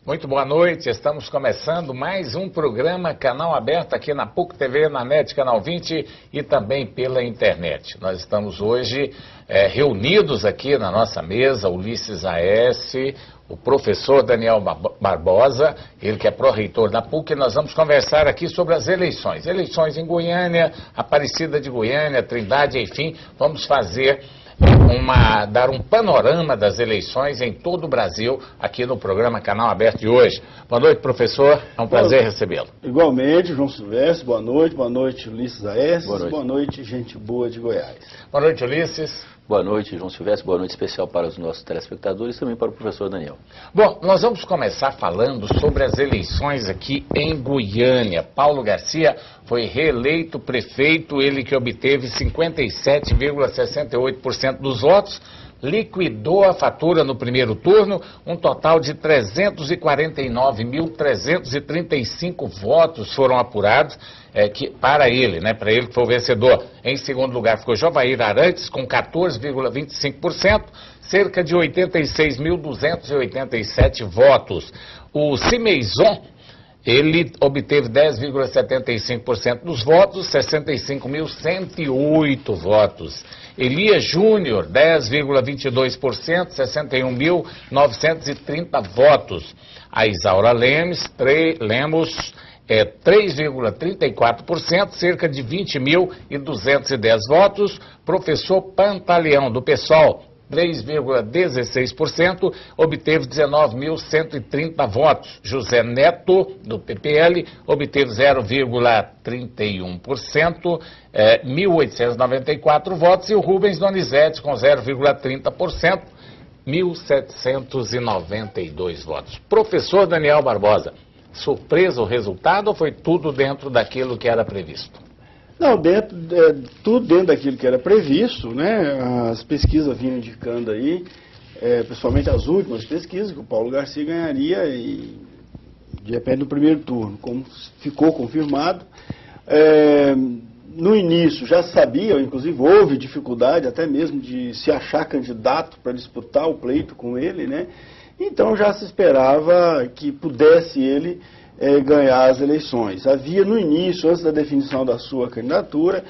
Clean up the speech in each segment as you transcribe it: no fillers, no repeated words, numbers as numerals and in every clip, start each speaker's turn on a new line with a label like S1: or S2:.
S1: Muito boa noite, estamos começando mais um programa Canal Aberto aqui na PUC TV, na NET Canal 20 e também pela internet. Nós estamos hoje reunidos aqui na nossa mesa, Ulisses Aécio, o professor Daniel Barbosa, ele que é pró-reitor da PUC, e nós vamos conversar aqui sobre as eleições. Eleições em Goiânia, Aparecida de Goiânia, Trindade, enfim, vamos fazer dar um panorama das eleições em todo o Brasil, aqui no programa Canal Aberto de hoje. Boa noite, professor, é um prazer recebê-lo.
S2: Igualmente, João Silvestre, boa noite, Ulisses Aécio, boa noite, gente boa de Goiás.
S1: Boa noite, Ulisses.
S3: Boa noite, João Silvestre, boa noite especial para os nossos telespectadores e também para o professor Daniel.
S1: Bom, nós vamos começar falando sobre as eleições aqui em Goiânia. Paulo Garcia foi reeleito prefeito, ele que obteve 57,68% dos votos, liquidou a fatura no primeiro turno, um total de 349.335 votos foram apurados para ele, para ele que foi o vencedor. Em segundo lugar ficou Jovair Arantes com 14,25%, cerca de 86.287 votos. O Cimeizon, ele obteve 10,75% dos votos, 65.108 votos. Elias Júnior, 10,22%, 61.930 votos. A Isaura Lemos, 3,34%, cerca de 20.210 votos. Professor Pantaleão, do PSOL, 3,16%, obteve 19.130 votos. José Neto, do PPL, obteve 0,31%, 1.894 votos. E o Rubens Donizete, com 0,30%, 1.792 votos. Professor Daniel Barbosa, surpresa o resultado ou foi tudo dentro daquilo que era previsto?
S2: Não, tudo dentro daquilo que era previsto, né? As pesquisas vinham indicando aí, principalmente as últimas pesquisas, que o Paulo Garcia ganharia de repente no primeiro turno, como ficou confirmado. No início já sabia, inclusive houve dificuldade até mesmo de se achar candidato para disputar o pleito com ele, né? Então já se esperava que pudesse ele ganhar as eleições. Havia no início, antes da definição da sua candidatura,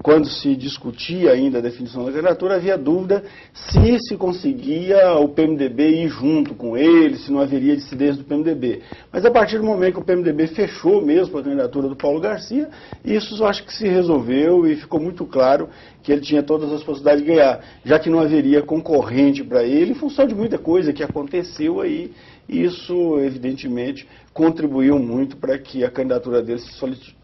S2: quando se discutia ainda a definição da candidatura, havia dúvida se conseguia o PMDB ir junto com ele, se não haveria dissidência do PMDB. Mas a partir do momento que o PMDB fechou mesmo a candidatura do Paulo Garcia, isso eu acho que se resolveu e ficou muito claro que ele tinha todas as possibilidades de ganhar, já que não haveria concorrente para ele, em função de muita coisa que aconteceu aí. Isso, evidentemente, contribuiu muito para que a candidatura dele se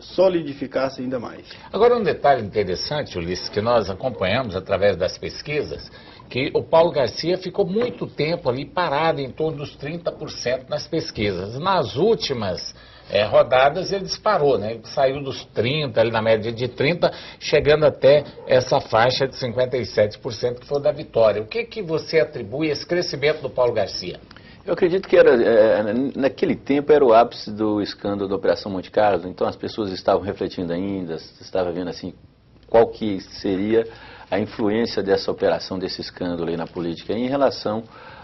S2: solidificasse ainda mais.
S1: Agora, um detalhe interessante, Ulisses, que nós acompanhamos através das pesquisas, que o Paulo Garcia ficou muito tempo ali parado em torno dos 30% nas pesquisas. Nas últimas rodadas ele disparou, né? Ele saiu dos 30%, ali na média de 30%, chegando até essa faixa de 57% que foi da vitória. O que você atribui a esse crescimento do Paulo Garcia?
S3: Eu acredito que naquele tempo era o ápice do escândalo da Operação Monte Carlo, então as pessoas estavam refletindo ainda, estavam vendo assim qual que seria a influência dessa operação, desse escândalo aí na política em relação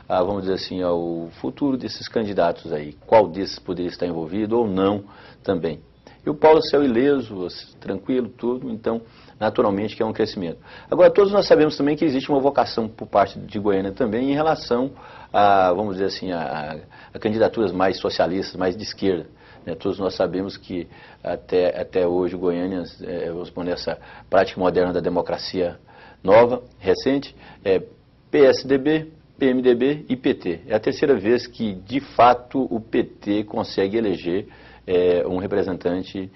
S3: a, vamos dizer assim, ao futuro desses candidatos aí, qual desses poderia estar envolvido ou não também. E o Paulo saiu ileso, tranquilo, tudo, então naturalmente que é um crescimento. Agora, todos nós sabemos também que existe uma vocação por parte de Goiânia também em relação a, vamos dizer assim, a candidaturas mais socialistas, mais de esquerda. Né? Todos nós sabemos que até hoje Goiânia, vamos pôr nessa prática moderna da democracia nova, recente, PSDB, PMDB e PT. É a terceira vez que, de fato, o PT consegue eleger um representante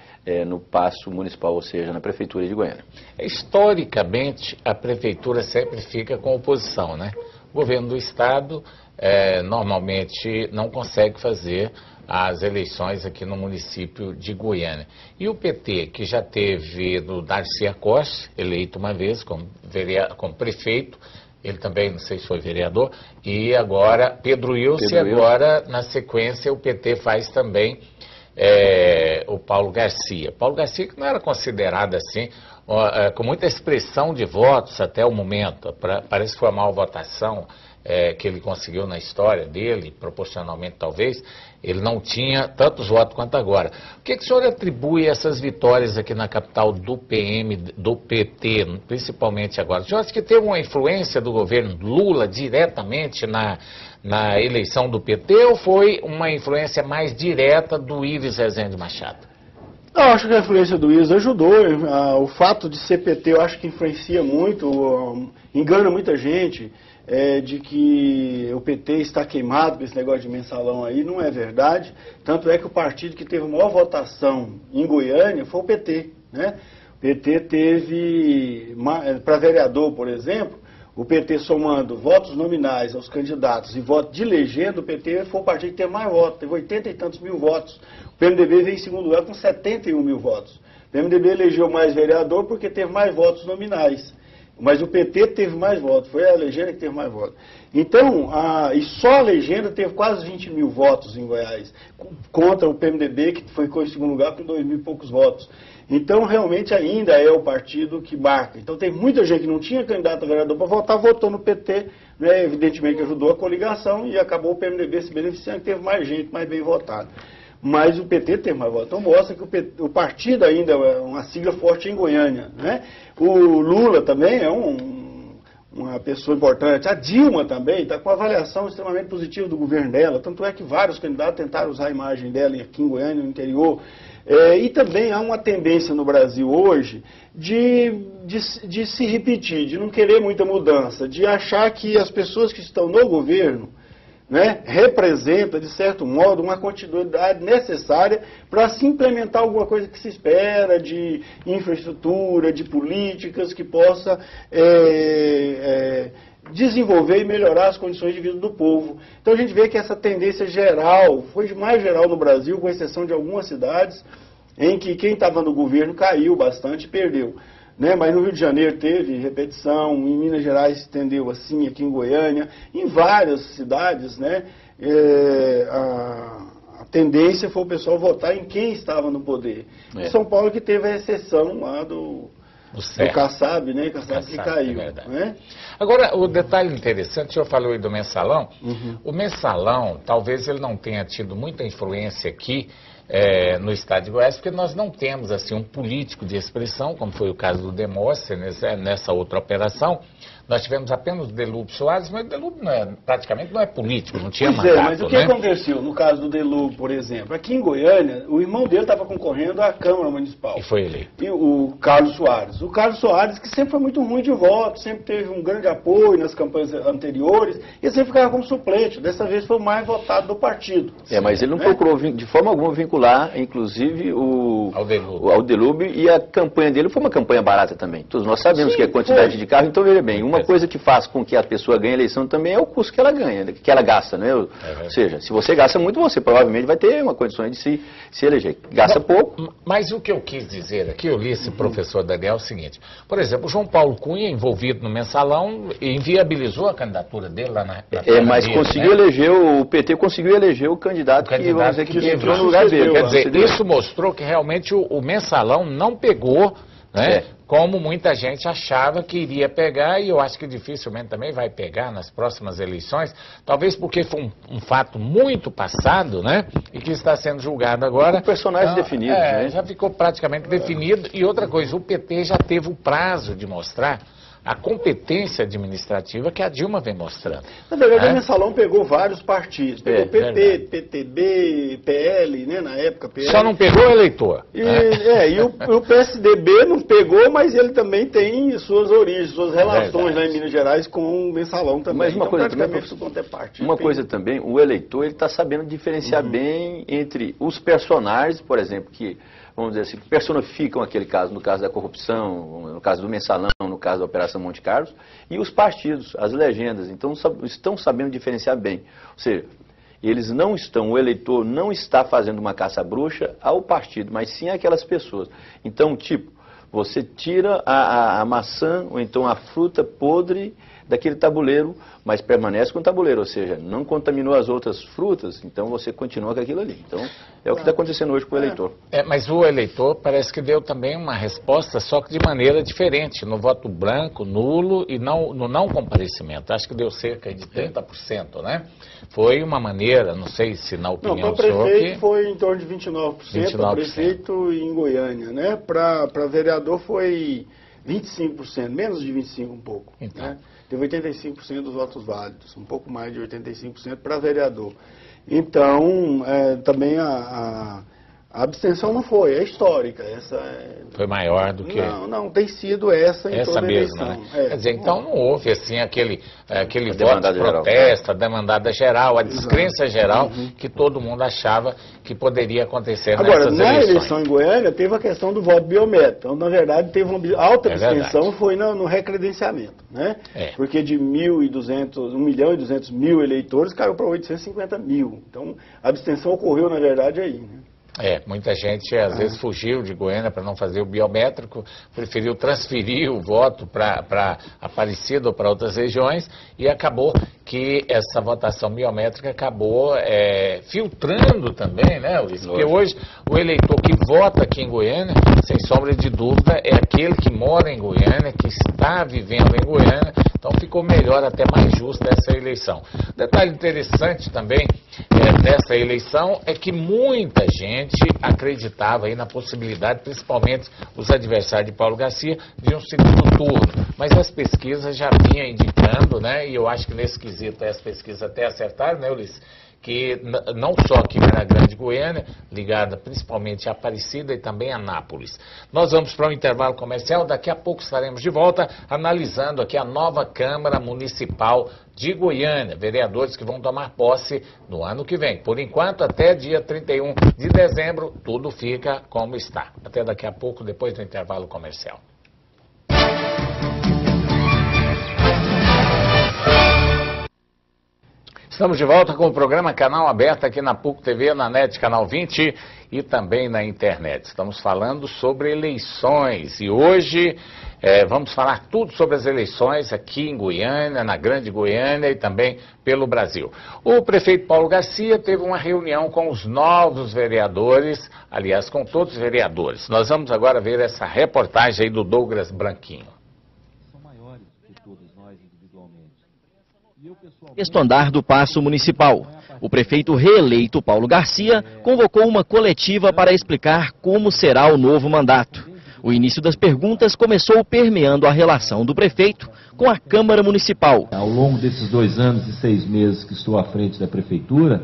S3: no Paço Municipal, ou seja, na Prefeitura de Goiânia.
S1: Historicamente, a Prefeitura sempre fica com oposição, né? O governo do Estado normalmente não consegue fazer as eleições aqui no município de Goiânia. E o PT, que já teve do Darcy Acosta, eleito uma vez como prefeito, ele também, não sei se foi vereador, e agora Pedro Ilse, agora na sequência o PT faz também o Paulo Garcia. Paulo Garcia que não era considerado assim com muita expressão de votos até o momento. Parece que foi a maior votação que ele conseguiu na história dele, proporcionalmente talvez. Ele não tinha tantos votos quanto agora. O que o senhor atribui a essas vitórias aqui na capital do PT, principalmente agora? O senhor acha que teve uma influência do governo Lula diretamente na eleição do PT ou foi uma influência mais direta do Ives Rezende Machado?
S2: Eu acho que a influência do Ives ajudou. O fato de ser PT eu acho que influencia muito, engana muita gente. De que o PT está queimado com esse negócio de mensalão aí, não é verdade. Tanto é que o partido que teve a maior votação em Goiânia foi o PT, né? O PT teve, para vereador, por exemplo, o PT somando votos nominais aos candidatos e votos de legenda, o PT foi o partido que teve mais votos, teve 80 e tantos mil votos. O PMDB veio em segundo lugar com 71 mil votos. O PMDB elegeu mais vereador porque teve mais votos nominais. Mas o PT teve mais votos, foi a legenda que teve mais votos. Então, e só a legenda teve quase 20 mil votos em Goiás, contra o PMDB, que foi em segundo lugar com 2 mil e poucos votos. Então, realmente, ainda é o partido que marca. Então, tem muita gente que não tinha candidato a vereador para votar, votou no PT, né, evidentemente que ajudou a coligação e acabou o PMDB se beneficiando, que teve mais gente, mais bem votada. Mas o PT tem mais votos. Então mostra que o partido ainda é uma sigla forte em Goiânia, né? O Lula também é uma pessoa importante. A Dilma também está com uma avaliação extremamente positiva do governo dela. Tanto é que vários candidatos tentaram usar a imagem dela aqui em Goiânia, no interior. E também há uma tendência no Brasil hoje de se repetir, de não querer muita mudança, de achar que as pessoas que estão no governo, né, representa, de certo modo, uma continuidade necessária para se implementar alguma coisa que se espera de infraestrutura, de políticas que possa desenvolver e melhorar as condições de vida do povo. Então a gente vê que essa tendência geral, foi mais geral no Brasil, com exceção de algumas cidades, em que quem estava no governo caiu bastante e perdeu. Né? Mas no Rio de Janeiro teve repetição, em Minas Gerais se estendeu assim, aqui em Goiânia, em várias cidades, né? A tendência foi o pessoal votar em quem estava no poder. Em São Paulo que teve a exceção lá do Kassab, né? Kassab que caiu. Né?
S1: Agora, o detalhe interessante, o senhor falou aí do mensalão. O mensalão, talvez ele não tenha tido muita influência aqui, no estado de Goiás, porque nós não temos assim um político de expressão, como foi o caso do Demóstenes, nessa outra operação. Nós tivemos apenas o Delúbio Soares, mas o Delúbio praticamente não é político, não tinha mandato.
S2: Mas o que aconteceu no caso do Delúbio, por exemplo? Aqui em Goiânia, o irmão dele estava concorrendo à Câmara Municipal.
S1: E foi eleito.
S2: E o Carlos Soares. O Carlos Soares, que sempre foi muito ruim de voto, sempre teve um grande apoio nas campanhas anteriores, e sempre ficava como suplente. Dessa vez foi o mais votado do partido.
S3: Mas ele não procurou de forma alguma vincular, inclusive, ao Delúbio, e a campanha dele foi uma campanha barata também. Todos nós sabemos que a quantidade de carro, então veja bem, uma coisa que faz com que a pessoa ganhe a eleição também é o custo que ela ganha, que ela gasta, né? Ou seja, se você gasta muito, você provavelmente vai ter uma condição de se eleger. Gasta pouco.
S1: Mas o que eu quis dizer aqui, eu li esse professor Daniel, é o seguinte: por exemplo, o João Paulo Cunha, envolvido no mensalão, inviabilizou a candidatura dele lá na
S3: mas conseguiu eleger, o PT conseguiu eleger o candidato que, vamos dizer, que entrou no lugar dele.
S1: Quer dizer, isso mostrou que realmente o mensalão não pegou, né? Como muita gente achava que iria pegar, e eu acho que dificilmente também vai pegar nas próximas eleições, talvez porque foi um fato muito passado, né? E que está sendo julgado agora.
S3: Com personagens definidos, né?
S1: Já ficou praticamente definido. E outra coisa, o PT já teve o prazo de mostrar a competência administrativa que a Dilma vem mostrando.
S2: Na verdade, o mensalão pegou vários partidos. Pegou PP, PTB, PL, né, na época. PL.
S1: Só não pegou o eleitor.
S2: E o PSDB não pegou, mas ele também tem suas origens, suas relações lá em Minas Gerais com o mensalão também.
S3: Mas uma coisa também, o eleitor ele está sabendo diferenciar bem entre os personagens, por exemplo, que vamos dizer assim, personificam aquele caso, no caso da corrupção, no caso do mensalão, no caso da Operação Monte Carlos, e os partidos, as legendas. Então, estão sabendo diferenciar bem. Ou seja, o eleitor não está fazendo uma caça-bruxa ao partido, mas sim aquelas pessoas. Então, tipo, você tira a maçã, ou então a fruta podre daquele tabuleiro, mas permanece com o tabuleiro, ou seja, não contaminou as outras frutas, então você continua com aquilo ali. Então, é o que está acontecendo hoje com o eleitor.
S1: Mas o eleitor parece que deu também uma resposta, só que de maneira diferente, no voto branco, nulo e no não comparecimento. Acho que deu cerca de 30%, né? Foi uma maneira, não sei se na opinião do senhor...
S2: Para prefeito foi em torno de 29%, para prefeito em Goiânia, né? Para vereador foi 25%, menos de 25% um pouco.
S1: Então.
S2: Né? Teve 85% dos votos válidos, um pouco mais de 85% para vereador. Então, também a abstenção não foi, é histórica.
S1: Foi maior do que...
S2: Não, tem sido essa em toda a eleição.
S1: Né? Quer dizer, então não houve assim aquele voto de
S3: geral,
S1: protesto, a demandada geral, a descrença geral que todo mundo achava que poderia acontecer nessas eleições.
S2: Agora, na eleição em Goiânia, teve a questão do voto biométrico. Então, na verdade, teve uma alta abstenção, foi no recredenciamento. Né? Porque de 1.200.000 eleitores caiu para 850.000. Então, a abstenção ocorreu, na verdade, aí. Né?
S1: Muita gente às vezes fugiu de Goiânia para não fazer o biométrico, preferiu transferir o voto para Aparecida ou para outras regiões e acabou que essa votação biométrica acabou filtrando também, né, Ulisses? Porque hoje o eleitor que vota aqui em Goiânia, sem sombra de dúvida, é aquele que mora em Goiânia, que está vivendo em Goiânia, então ficou melhor, até mais justa essa eleição. Detalhe interessante também dessa eleição é que muita gente acreditava aí na possibilidade, principalmente os adversários de Paulo Garcia, de um segundo turno. Mas as pesquisas já vinham indicando, né, e eu acho que nesse quesito as pesquisas até acertaram, né, Ulisses, que não só aqui na Grande Goiânia, ligada principalmente a Aparecida e também a Anápolis. Nós vamos para um intervalo comercial, daqui a pouco estaremos de volta analisando aqui a nova Câmara Municipal de Goiânia, vereadores que vão tomar posse no ano que vem. Por enquanto, até dia 31 de dezembro, tudo fica como está. Até daqui a pouco, depois do intervalo comercial. Estamos de volta com o programa Canal Aberto aqui na PUC TV, na NET Canal 20 e também na internet. Estamos falando sobre eleições e hoje vamos falar tudo sobre as eleições aqui em Goiânia, na Grande Goiânia e também pelo Brasil. O prefeito Paulo Garcia teve uma reunião com os novos vereadores, aliás, com todos os vereadores. Nós vamos agora ver essa reportagem aí do Douglas Branquinho.
S4: Sexto andar do Paço Municipal. O prefeito reeleito Paulo Garcia convocou uma coletiva para explicar como será o novo mandato. O início das perguntas começou permeando a relação do prefeito com a Câmara Municipal.
S5: Ao longo desses 2 anos e 6 meses que estou à frente da prefeitura,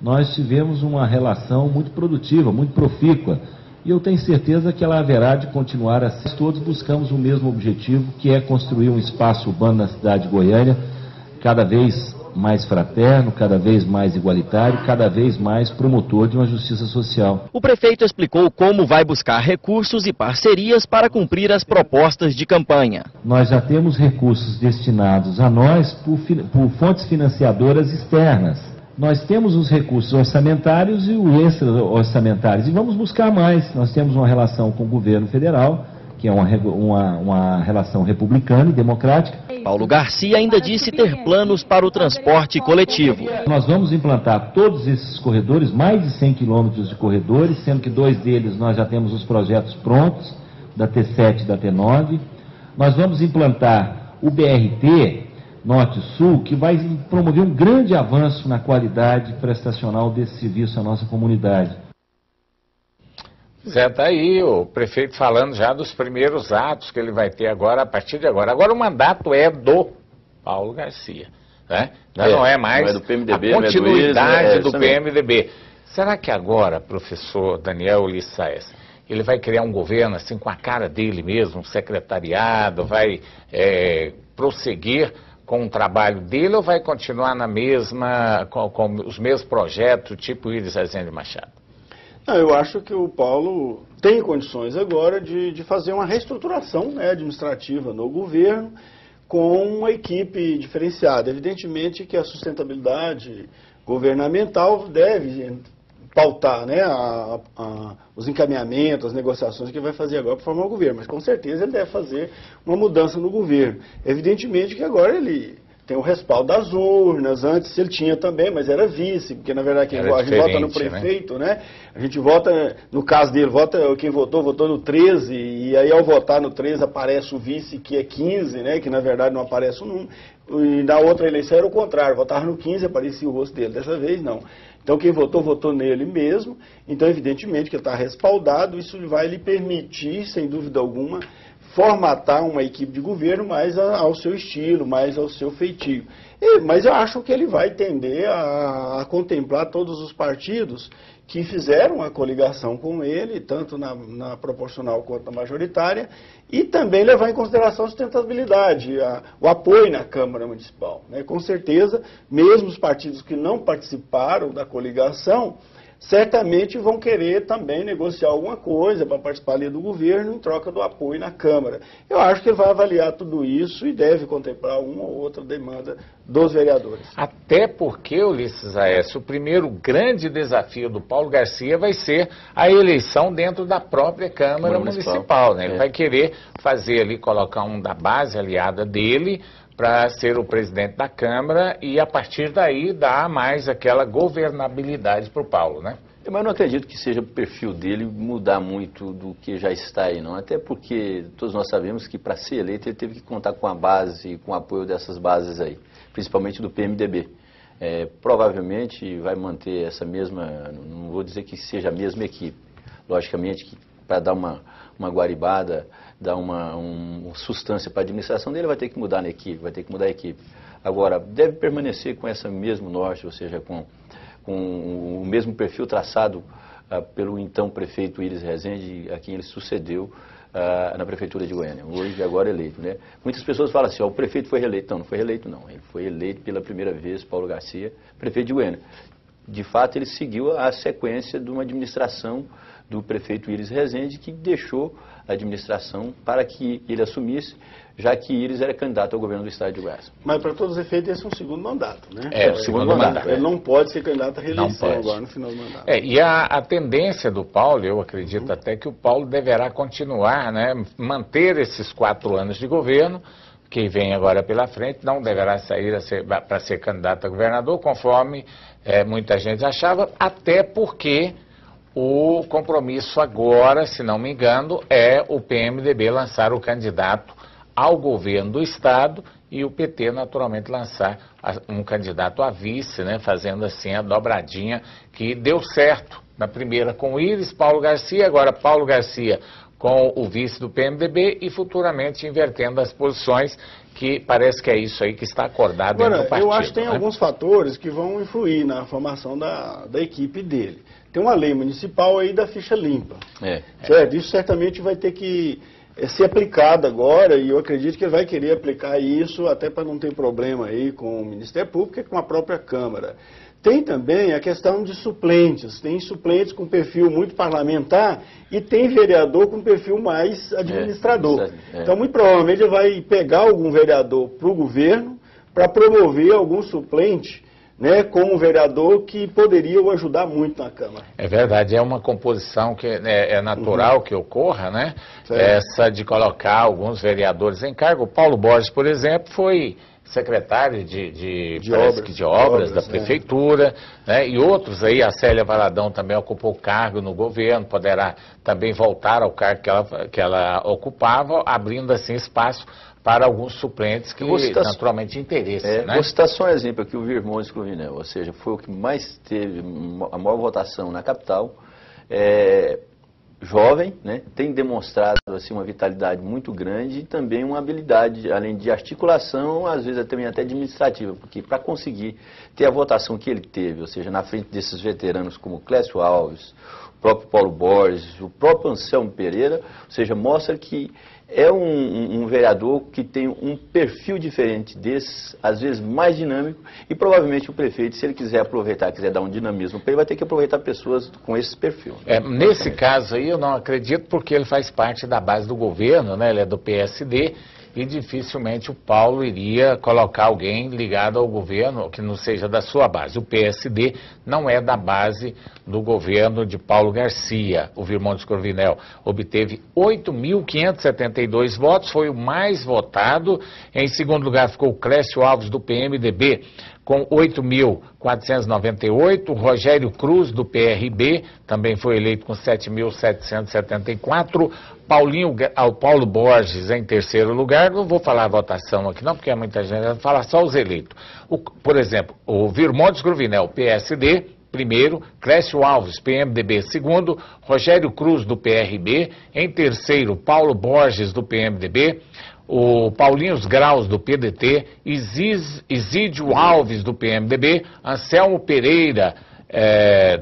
S5: nós tivemos uma relação muito produtiva, muito profícua. E eu tenho certeza que ela haverá de continuar assim. Todos buscamos o mesmo objetivo, que é construir um espaço urbano na cidade de Goiânia, cada vez mais fraterno, cada vez mais igualitário, cada vez mais promotor de uma justiça social.
S4: O prefeito explicou como vai buscar recursos e parcerias para cumprir as propostas de campanha.
S5: Nós já temos recursos destinados a nós por fontes financiadoras externas. Nós temos os recursos orçamentários e o extra-orçamentários e vamos buscar mais. Nós temos uma relação com o governo federal, que é uma relação republicana e democrática.
S4: Paulo Garcia ainda disse ter planos para o transporte coletivo.
S5: Nós vamos implantar todos esses corredores, mais de 100 quilômetros de corredores, sendo que 2 deles nós já temos os projetos prontos, da T7 e da T9. Nós vamos implantar o BRT Norte-Sul, que vai promover um grande avanço na qualidade prestacional desse serviço à nossa comunidade.
S1: Zé, tá aí o prefeito falando já dos primeiros atos que ele vai ter agora, a partir de agora. Agora o mandato é do Paulo Garcia, né? Não é mais
S3: não é do PMDB,
S1: a continuidade do
S3: também.
S1: PMDB. Será que agora, professor Daniel Ulisses Saez, ele vai criar um governo assim com a cara dele mesmo, um secretariado, vai prosseguir com o trabalho dele ou vai continuar na mesma, com os mesmos projetos, tipo Iris Rezende Machado?
S2: Não, eu acho que o Paulo tem condições agora de fazer uma reestruturação, né, administrativa no governo com uma equipe diferenciada. Evidentemente que a sustentabilidade governamental deve pautar, né, os encaminhamentos, as negociações que ele vai fazer agora para formar o governo. Mas com certeza ele deve fazer uma mudança no governo. Evidentemente que agora ele tem o respaldo das urnas, antes ele tinha também, mas era vice, porque na verdade a gente vota no prefeito, né? A gente vota, no caso dele, quem votou no 13, e aí ao votar no 13 aparece o vice que é 15, né? Que na verdade não aparece o número. E na outra eleição era o contrário, votava no 15 aparecia o rosto dele, dessa vez não. Então quem votou nele mesmo, então evidentemente que ele está respaldado, isso vai lhe permitir, sem dúvida alguma, formatar uma equipe de governo mais ao seu estilo, mais ao seu feitio. Mas eu acho que ele vai tender a contemplar todos os partidos que fizeram a coligação com ele, tanto na proporcional quanto na majoritária, e também levar em consideração a sustentabilidade, o apoio na Câmara Municipal, né? Com certeza, mesmo os partidos que não participaram da coligação, certamente vão querer também negociar alguma coisa para participar ali do governo em troca do apoio na Câmara. Eu acho que ele vai avaliar tudo isso e deve contemplar uma ou outra demanda dos vereadores.
S1: Até porque, Ulisses Aécio, o primeiro grande desafio do Paulo Garcia vai ser a eleição dentro da própria Câmara Municipal, né? Ele vai querer fazer ali, colocar um da base aliada dele para ser o presidente da Câmara e, a partir daí, dar mais aquela governabilidade para o Paulo, né?
S3: Mas eu não acredito que seja o perfil dele mudar muito do que já está aí, não. Até porque todos nós sabemos que, para ser eleito, ele teve que contar com a base, com o apoio dessas bases aí, principalmente do PMDB. Provavelmente vai manter essa mesma, não vou dizer que seja a mesma equipe, logicamente que para dar uma guaribada, dar uma sustância para a administração dele, vai ter que mudar na equipe, vai ter que mudar a equipe. Agora, deve permanecer com esse mesmo norte, ou seja, com o mesmo perfil traçado pelo então prefeito Iris Rezende, a quem ele sucedeu na prefeitura de Goiânia, hoje agora eleito, né? Muitas pessoas falam assim, o prefeito foi reeleito. Não foi reeleito não, ele foi eleito pela primeira vez, Paulo Garcia, prefeito de Goiânia. De fato, ele seguiu a sequência de uma administração do prefeito Iris Rezende, que deixou a administração para que ele assumisse, já que Iris era candidato ao governo do estado de Goiás.
S2: Mas, para todos os efeitos, esse é um segundo mandato, né?
S1: O segundo mandato.
S2: Ele não pode ser candidato à reeleição agora, no final do mandato.
S1: E a tendência do Paulo, eu acredito até que o Paulo deverá continuar, né? Manter esses 4 anos de governo, que vem agora pela frente, não deverá sair para ser candidato a governador, conforme muita gente achava, até porque o compromisso agora, se não me engano, é o PMDB lançar o candidato ao governo do estado e o PT naturalmente lançar um candidato a vice, né, fazendo assim a dobradinha que deu certo na primeira com o Iris, Paulo Garcia, agora Paulo Garcia com o vice do PMDB e futuramente invertendo as posições, que parece que é isso aí que está acordado dentro do partido.
S2: Eu acho que tem alguns fatores que vão influir na formação da equipe dele. Tem uma lei municipal aí da ficha limpa. Certo? Isso certamente vai ter que ser aplicado agora, e eu acredito que ele vai querer aplicar isso até para não ter problema aí com o Ministério Público e com a própria Câmara. Tem também a questão de suplentes. Tem suplentes com perfil muito parlamentar e tem vereador com perfil mais administrador. Então, muito provavelmente, ele vai pegar algum vereador para o governo para promover algum suplente, né, como vereador que poderia o ajudar muito na Câmara.
S1: É verdade, é uma composição que é natural que ocorra, né? Essa de colocar alguns vereadores em cargo. O Paulo Borges, por exemplo, foi secretário de obras da prefeitura, né? E outros aí, a Célia Valadão também ocupou cargo no governo, poderá também voltar ao cargo que ela ocupava, abrindo assim espaço para alguns suplentes que naturalmente interessam, né?
S3: Vou citar só um exemplo aqui, o Virmontes Cruvinel, ou seja, foi o que mais teve a maior votação na capital, jovem, né? Tem demonstrado assim, uma vitalidade muito grande e também uma habilidade, além de articulação, às vezes também até administrativa, porque para conseguir ter a votação que ele teve, ou seja, na frente desses veteranos como Clécio Alves, o próprio Paulo Borges, o próprio Anselmo Pereira, ou seja, mostra que é um vereador que tem um perfil diferente desse, às vezes mais dinâmico, e provavelmente o prefeito, se ele quiser aproveitar, quiser dar um dinamismo para ele, vai ter que aproveitar pessoas com esse perfil.
S1: Nesse caso aí eu não acredito, porque ele faz parte da base do governo, né? Ele é do PSD, e dificilmente o Paulo iria colocar alguém ligado ao governo que não seja da sua base. O PSD não é da base do governo de Paulo Garcia. O Virmontes Cruvinel obteve 8.572 votos, foi o mais votado. Em segundo lugar ficou o Clécio Alves, do PMDB, com 8.498, Rogério Cruz, do PRB, também foi eleito com 7.774, Paulo Borges em terceiro lugar. Não vou falar a votação aqui não, porque é muita gente, vai falar só os eleitos. Por exemplo, o Virmontes Cruvinel, PSD, primeiro, Clécio Alves, PMDB, segundo, Rogério Cruz, do PRB, em terceiro, Paulo Borges, do PMDB, o Paulinhos Graus, do PDT, Isídio Alves, do PMDB, Anselmo Pereira,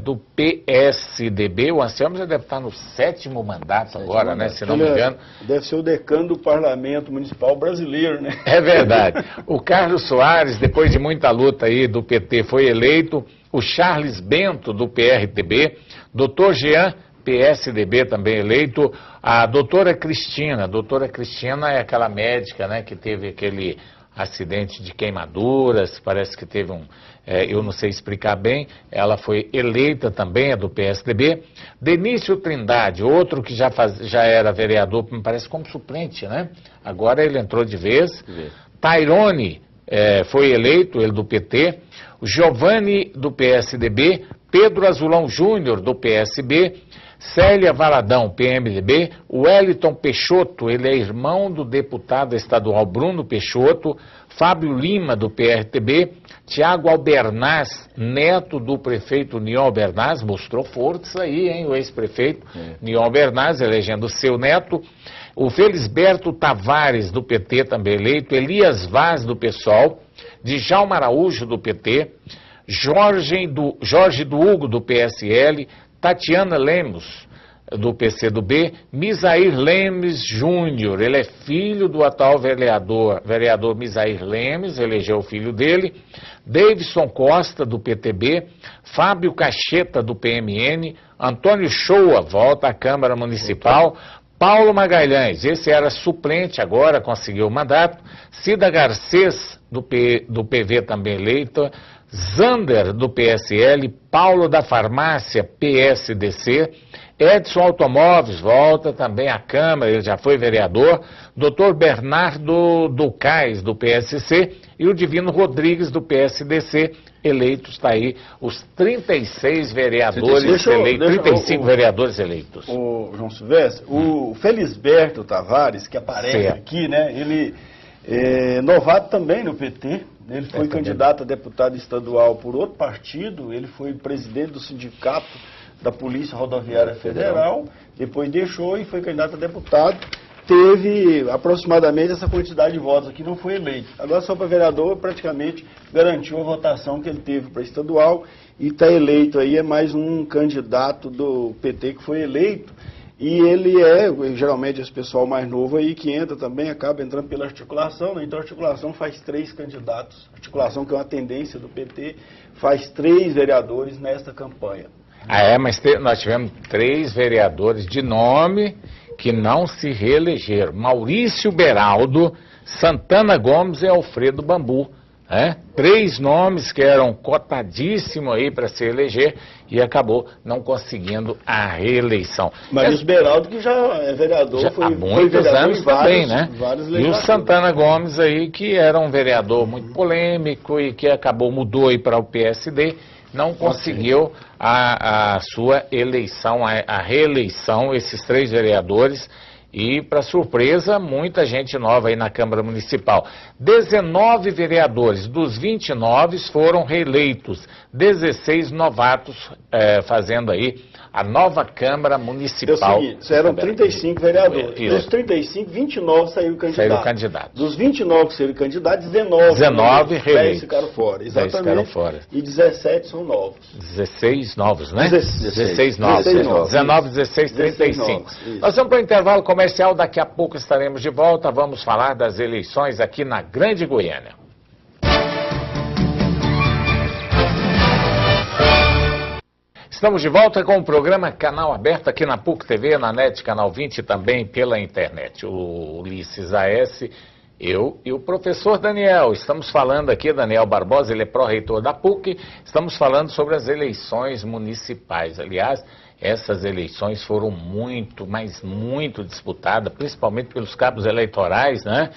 S1: do PSDB. O Anselmo já deve estar no 7º mandato agora, né, se não me engano.
S2: Deve ser o decano do Parlamento Municipal brasileiro, né?
S1: É verdade. O Carlos Soares, depois de muita luta aí do PT, foi eleito. O Charles Bento, do PRTB, Dr. Jean, PSDB, também eleito. A doutora Cristina é aquela médica, né, que teve aquele acidente de queimaduras, parece que teve eu não sei explicar bem, ela foi eleita também, é do PSDB. Denício Trindade, outro que já era vereador, me parece como suplente, né? Agora ele entrou de vez. Tairone foi eleito, ele do PT. O Giovanni, do PSDB. Pedro Azulão Júnior, do PSB. Célia Valadão, PMDB, o Wellington Peixoto, ele é irmão do deputado estadual Bruno Peixoto, Fábio Lima, do PRTB, Tiago Albernaz, neto do prefeito Nion Albernaz, mostrou força aí, hein, o ex-prefeito Nion Albernaz, elegendo seu neto, o Felisberto Tavares, do PT, também eleito, Elias Vaz, do PSOL, Djalma Araújo, do PT, Jorge do Hugo, do PSL, Tatiana Lemos, do PCdoB, Misair Lemes Júnior, ele é filho do atual vereador Misair Lemes, elegeu o filho dele, Davidson Costa, do PTB, Fábio Cacheta, do PMN, Antônio Shoa, volta à Câmara Municipal, Paulo Magalhães, esse era suplente, agora conseguiu o mandato, Cida Garcês, do PV, também eleita, Zander, do PSL, Paulo da Farmácia, PSDC, Edson Automóveis, volta também à Câmara, ele já foi vereador, Dr. Bernardo Ducais, do PSC, e o Divino Rodrigues, do PSDC, eleitos, está aí, os 36 vereadores eleitos, 35 vereadores eleitos.
S2: O João Silvestre, o Felisberto Tavares, que aparece aqui, né, ele é novato também no PT. Ele foi candidato a deputado estadual por outro partido, ele foi presidente do sindicato da Polícia Rodoviária Federal, depois deixou e foi candidato a deputado, teve aproximadamente essa quantidade de votos aqui, não foi eleito. Agora só para vereador praticamente garantiu a votação que ele teve para estadual e está eleito aí, é mais um candidato do PT que foi eleito. E ele geralmente esse pessoal mais novo aí que entra também, acaba entrando pela articulação, né? Então a articulação faz 3 candidatos, a articulação que é uma tendência do PT, faz 3 vereadores nesta campanha.
S1: Mas nós tivemos 3 vereadores de nome que não se reelegeram, Maurício Beraldo, Santana Gomes e Alfredo Bambu. 3 nomes que eram cotadíssimos aí para se eleger e acabou não conseguindo a reeleição.
S2: Mas o Beraldo, que já é vereador,
S1: há muitos anos também, né? E o Santana Gomes aí, que era um vereador muito polêmico e que mudou aí para o PSD, não conseguiu a sua eleição, a reeleição, esses 3 vereadores. E, para surpresa, muita gente nova aí na Câmara Municipal. 19 vereadores dos 29 foram reeleitos. 16 novatos fazendo aí a nova Câmara Municipal.
S2: É o seguinte, eram 35 vereadores. Dos 35, 29 saíram candidatos. Dos 29 que saíram candidatos, 19 reeleitos. 10 ficaram fora. Exatamente. E 17 são novos.
S1: 16 novos, né? 16 novos. 19, 16, 35. Nós vamos para o intervalo comercial, daqui a pouco estaremos de volta. Vamos falar das eleições aqui na Grande Goiânia. Estamos de volta com o programa Canal Aberto aqui na PUC TV, na NET Canal 20 e também pela internet. O Ulisses A.S. Eu e o professor Daniel. Estamos falando aqui, Daniel Barbosa, ele é pró-reitor da PUC, estamos falando sobre as eleições municipais. Aliás, essas eleições foram muito, mas muito disputadas, principalmente pelos cabos eleitorais, né?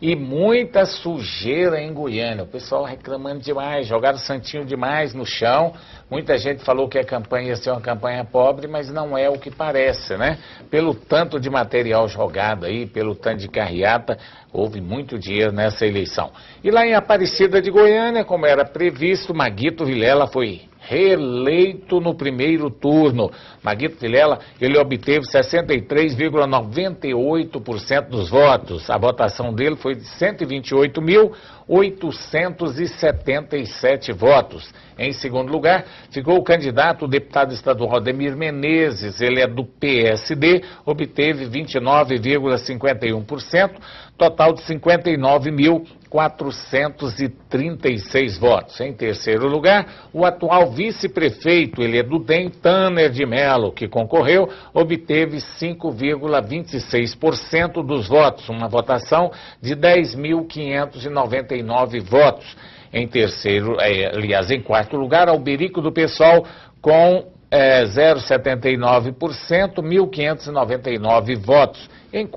S1: E muita sujeira em Goiânia, o pessoal reclamando demais, jogaram santinho demais no chão. Muita gente falou que a campanha ia ser uma campanha pobre, mas não é o que parece, né? Pelo tanto de material jogado aí, pelo tanto de carreata, houve muito dinheiro nessa eleição. E lá em Aparecida de Goiânia, como era previsto, Maguito Vilela foi reeleito no primeiro turno. Maguito Vilela, ele obteve 63,98% dos votos. A votação dele foi de 128.877 votos. Em segundo lugar, ficou o candidato, o deputado estadual Ademir Menezes, ele é do PSD, obteve 29,51%, total de 59.436 votos. Em terceiro lugar, o atual vice-prefeito, ele é do DEM, Tanner de Mello, que concorreu, obteve 5,26% dos votos, uma votação de 10.599 votos. Em terceiro, em quarto lugar, Alberico do PSOL, com 0,79%, 1.599 votos. Em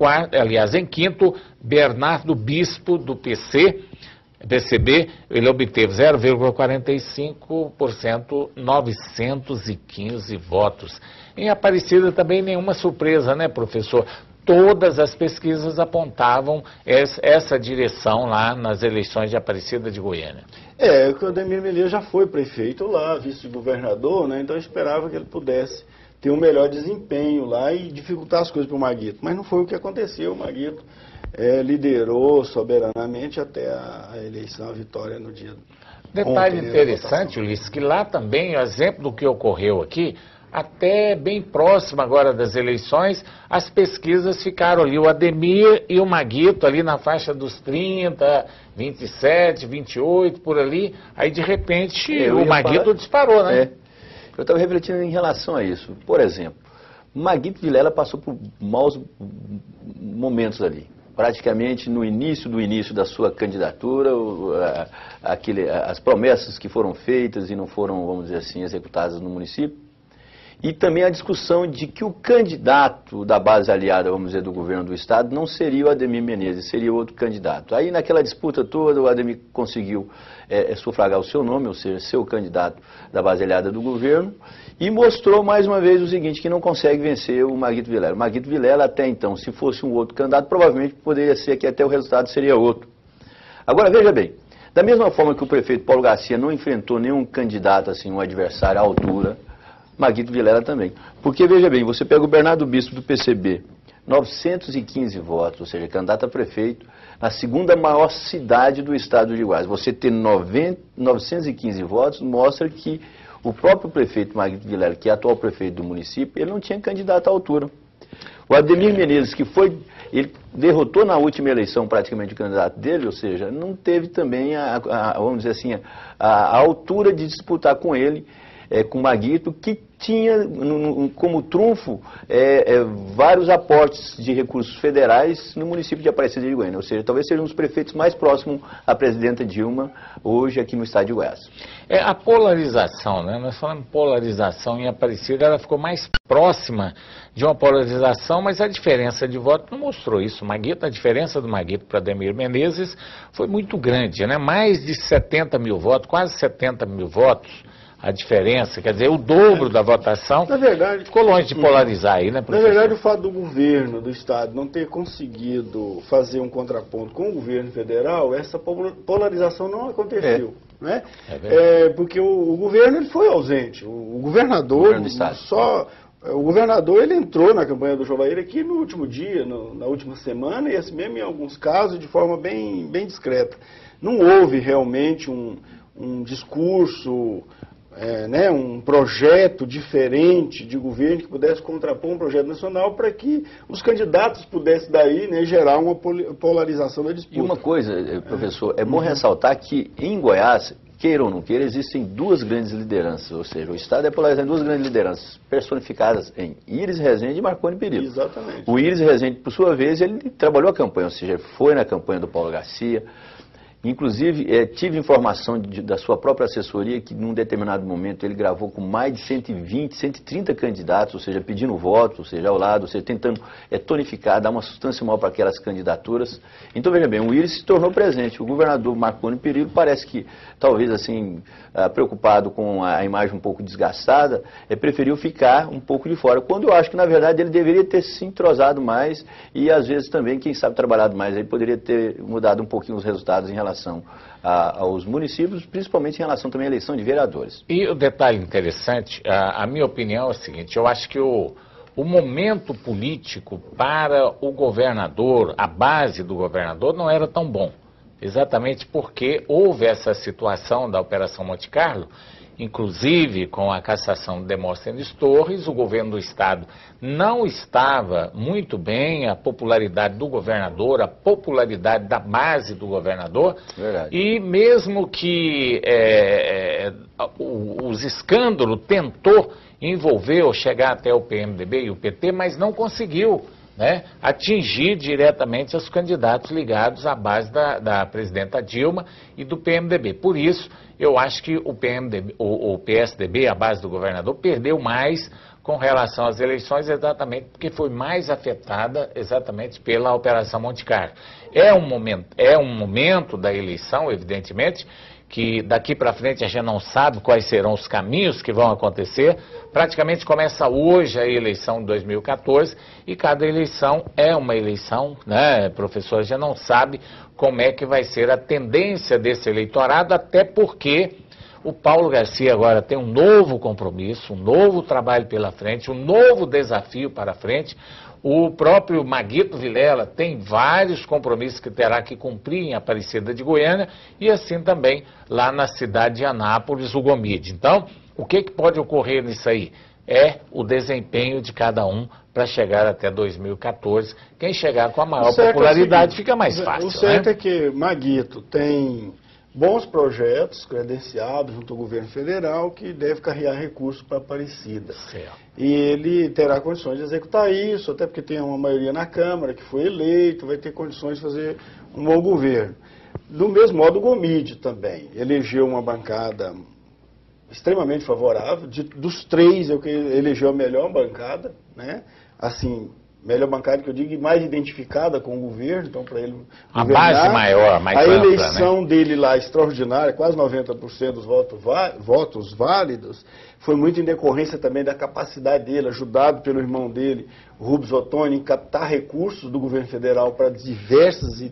S1: quinto, Bernardo Bispo, do PCB, ele obteve 0,45%, 915 votos. Em Aparecida também nenhuma surpresa, né, professor? Todas as pesquisas apontavam essa direção lá nas eleições de Aparecida de Goiânia.
S2: O Ademir Menezes já foi prefeito lá, vice-governador, né? Então eu esperava que ele pudesse ter um melhor desempenho lá e dificultar as coisas para o Maguito. Mas não foi o que aconteceu. O Maguito liderou soberanamente até a eleição, a vitória no dia.
S1: Detalhe interessante, Ulisses, que lá também, o exemplo do que ocorreu aqui, até bem próximo agora das eleições, as pesquisas ficaram ali, o Ademir e o Maguito ali na faixa dos 30, 27, 28, por ali, aí de repente o Maguito disparou, né?
S3: Eu estava refletindo em relação a isso. Por exemplo, Maguito Vilela passou por maus momentos ali. Praticamente no início da sua candidatura, as promessas que foram feitas e não foram, vamos dizer assim, executadas no município. E também a discussão de que o candidato da base aliada, vamos dizer, do governo do estado, não seria o Ademir Menezes, seria outro candidato. Aí naquela disputa toda, o Ademir conseguiu sufragar o seu nome, ou seja, ser o candidato da base aliada do governo, e mostrou mais uma vez o seguinte, que não consegue vencer o Maguito Vilela. O Maguito Vilela, até então, se fosse um outro candidato, provavelmente poderia ser que até o resultado seria outro. Agora, veja bem, da mesma forma que o prefeito Paulo Garcia não enfrentou nenhum candidato, assim, um adversário à altura, Maguito Vilela também. Porque, veja bem, você pega o Bernardo Bispo do PCB, 915 votos, ou seja, candidato a prefeito, na segunda maior cidade do estado de Goiás. Você ter 915 votos mostra que o próprio prefeito Maguito Vilela, que é atual prefeito do município, ele não tinha candidato à altura. O Ademir Menezes, ele derrotou na última eleição praticamente o candidato dele, ou seja, não teve também, vamos dizer assim, a altura de disputar com ele, com Maguito, que tinha como trunfo vários aportes de recursos federais no município de Aparecida de Goiânia, ou seja, talvez seja um dos prefeitos mais próximos à presidenta Dilma hoje aqui no estado de Goiás.
S1: A polarização, né? Nós falamos polarização em Aparecida, ela ficou mais próxima de uma polarização, mas a diferença de voto não mostrou isso. A diferença do Maguito para Ademir Menezes foi muito grande, né? Mais de 70 mil votos, quase 70 mil votos. A diferença, quer dizer, o dobro da votação,
S2: na verdade,
S1: ficou longe de polarizar aí, né, professor?
S2: Na verdade, o fato do governo do estado não ter conseguido fazer um contraponto com o governo federal, essa polarização não aconteceu. Né? Porque o governo ele foi ausente. O governador, o governador ele entrou na campanha do Jovair aqui no último dia, na última semana, e assim mesmo em alguns casos de forma bem discreta. Não houve realmente um discurso, um projeto diferente de governo que pudesse contrapor um projeto nacional para que os candidatos pudessem daí, né, gerar uma polarização da disputa.
S3: E uma coisa, professor, é bom ressaltar que em Goiás queira ou não queira, existem duas grandes lideranças, ou seja, o Estado é polarizado em duas grandes lideranças, personificadas em Iris Rezende e Marconi Perillo.
S2: Exatamente.
S3: O Iris Rezende, por sua vez, ele trabalhou a campanha, ou seja, foi na campanha do Paulo Garcia. Inclusive, tive informação da sua própria assessoria que, num determinado momento, ele gravou com mais de 120, 130 candidatos, ou seja, pedindo voto, ou seja, ao lado, ou seja, tentando tonificar, dar uma substância maior para aquelas candidaturas. Então, veja bem, o Iris se tornou presente. O governador Marconi Perillo parece que, talvez assim, preocupado com a imagem um pouco desgastada, preferiu ficar um pouco de fora, quando eu acho que, na verdade, ele deveria ter se entrosado mais e, às vezes, também, quem sabe, trabalhado mais. Ele poderia ter mudado um pouquinho os resultados em relação aos municípios, principalmente em relação também à eleição de vereadores.
S1: E o detalhe interessante, a minha opinião é o seguinte, eu acho que o momento político para o governador, a base do governador, não era tão bom. Exatamente porque houve essa situação da Operação Monte Carlo, inclusive com a cassação de Demóstenes Torres, o governo do estado não estava muito bem, a popularidade do governador, a popularidade da base do governador.
S3: Verdade.
S1: E mesmo que os escândalos tentou envolver ou chegar até o PMDB e o PT, mas não conseguiu, né, atingir diretamente os candidatos ligados à base da presidenta Dilma e do PMDB. Por isso, eu acho que o PSDB, a base do governador, perdeu mais com relação às eleições, exatamente porque foi mais afetada exatamente pela Operação Monte Carlo. É um momento da eleição, evidentemente, que daqui para frente a gente não sabe quais serão os caminhos que vão acontecer. Praticamente começa hoje a eleição de 2014 e cada eleição é uma eleição, né, professor? A gente não sabe como é que vai ser a tendência desse eleitorado, até porque o Paulo Garcia agora tem um novo compromisso, um novo trabalho pela frente, um novo desafio para frente. O próprio Maguito Vilela tem vários compromissos que terá que cumprir em Aparecida de Goiânia e assim também lá na cidade de Anápolis, o Gomide. Então, o que pode ocorrer nisso aí? É o desempenho de cada um para chegar até 2014. Quem chegar com a maior popularidade fica mais fácil.
S2: O certo,
S1: né?
S2: É que Maguito tem bons projetos credenciados junto ao governo federal que deve carregar recursos para Aparecida.
S1: Certo.
S2: E ele terá condições de executar isso, até porque tem uma maioria na Câmara que foi eleito, vai ter condições de fazer um bom governo. Do mesmo modo, o Gomide também elegeu uma bancada extremamente favorável. Dos três, elegeu a melhor bancada, né? Assim, melhor bancada que eu digo, e mais identificada com o governo, então para ele
S1: a base maior, mais ampla,
S2: a eleição,
S1: né,
S2: dele lá extraordinária, quase 90% dos votos válidos, foi muito em decorrência também da capacidade dele, ajudado pelo irmão dele, Rubens Ottoni, em captar recursos do governo federal para diversas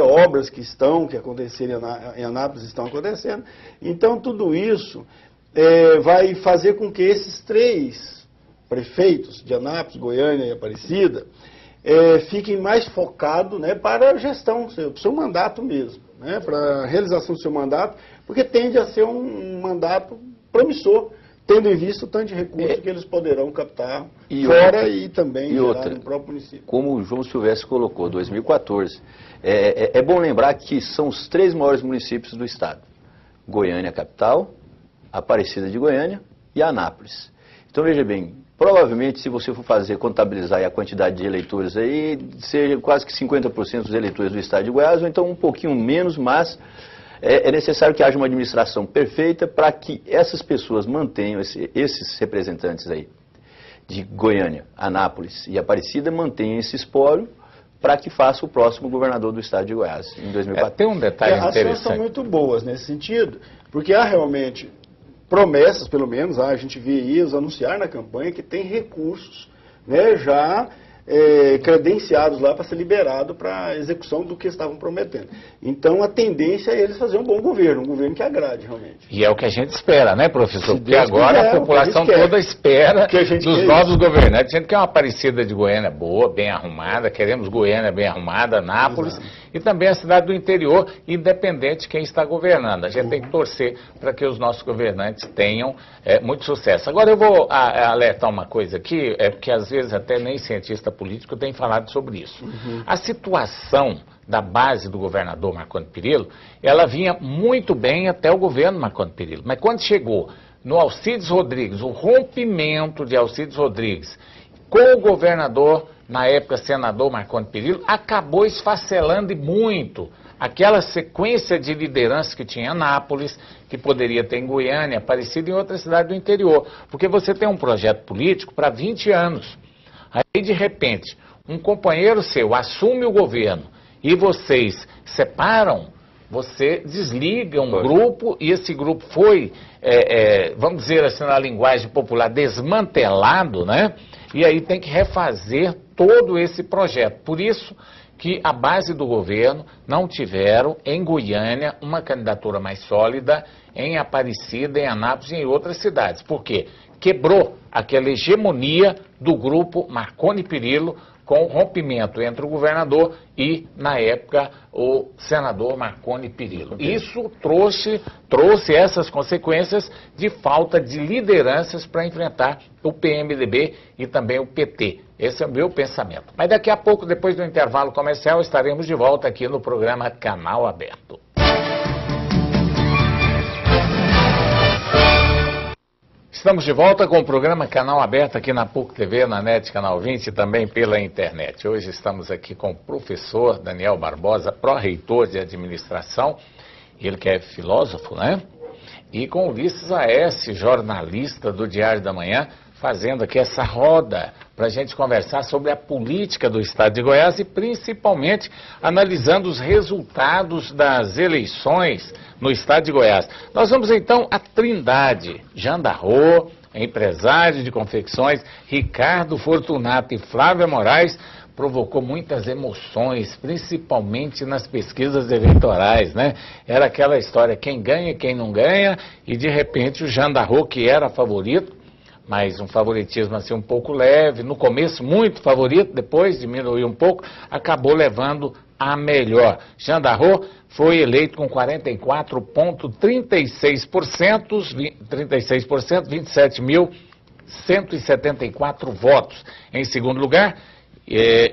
S2: obras que aconteceram em Anápolis, estão acontecendo. Então tudo isso vai fazer com que esses três prefeitos de Anápolis, Goiânia e Aparecida fiquem mais focados, né, para a gestão do seu mandato mesmo, né, para a realização do seu mandato, porque tende a ser um mandato promissor, tendo em vista o tanto de recursos que eles poderão captar fora e também no próprio município.
S3: Como o João Silvestre colocou, 2014, é bom lembrar que são os três maiores municípios do estado: Goiânia capital, Aparecida de Goiânia e Anápolis. Então veja bem, provavelmente, se você for contabilizar a quantidade de eleitores aí, seja quase que 50% dos eleitores do estado de Goiás, ou então um pouquinho menos, mas é necessário que haja uma administração perfeita para que essas pessoas mantenham, esses representantes aí de Goiânia, Anápolis e Aparecida, mantenham esse espólio para que faça o próximo governador do estado de Goiás, em 2014.
S1: Tem um detalhe interessante.
S2: As ações são muito boas nesse sentido, porque há realmente promessas, pelo menos, a gente vê aí, eles anunciar na campanha que tem recursos, né, já credenciados lá para ser liberado para a execução do que estavam prometendo. Então a tendência é eles fazerem um bom governo, um governo que agrade realmente.
S1: E é o que a gente espera, né, professor? Porque agora a população toda espera dos novos governantes. A gente quer uma Aparecida de Goiânia boa, bem arrumada, queremos Goiânia bem arrumada, Anápolis. Exato. e também a cidade do interior, independente de quem está governando. A gente tem que torcer para que os nossos governantes tenham muito sucesso. Agora eu vou alertar uma coisa aqui, porque às vezes até nem cientista político tem falado sobre isso. A situação da base do governador Marconi Perillo, ela vinha muito bem até o governo Marconi Perillo, mas quando chegou no Alcides Rodrigues, o rompimento de Alcides Rodrigues com o governador, na época senador Marconi Perillo, acabou esfacelando e muito aquela sequência de liderança que tinha em Anápolis, que poderia ter em Goiânia, parecido em outra cidade do interior, porque você tem um projeto político para 20 anos, aí de repente um companheiro seu assume o governo e vocês separam, você desliga um grupo e esse grupo foi, vamos dizer assim na linguagem popular, desmantelado, né? E aí tem que refazer todo esse projeto. Por isso que a base do governo não tiveram em Goiânia uma candidatura mais sólida, em Aparecida, em Anápolis e em outras cidades. Por quê? Quebrou aquela hegemonia do grupo Marconi Perillo, com o rompimento entre o governador e, na época, o senador Marconi Perillo. Isso trouxe essas consequências de falta de lideranças para enfrentar o PMDB e também o PT. Esse é o meu pensamento. Mas daqui a pouco, depois do intervalo comercial, estaremos de volta aqui no programa Canal Aberto. Estamos de volta com o programa Canal Aberto aqui na PUC TV, na NET Canal 20 e também pela internet. Hoje estamos aqui com o professor Daniel Barbosa, pró-reitor de administração, ele que é filósofo, né? E com Ulisses Aécio, jornalista do Diário da Manhã, fazendo aqui essa roda para a gente conversar sobre a política do estado de Goiás e principalmente analisando os resultados das eleições no estado de Goiás. Nós vamos então à Trindade, Jandarro, empresário de confecções, Ricardo Fortunato e Flávia Moraes, provocou muitas emoções, principalmente nas pesquisas eleitorais, né? Era aquela história, quem ganha e quem não ganha, e de repente o Jandarro, que era favorito, mas um favoritismo assim um pouco leve, no começo muito favorito, depois diminuiu um pouco, acabou levando a melhor. Jandarro foi eleito com 44,36%, 27.174 votos. Em segundo lugar,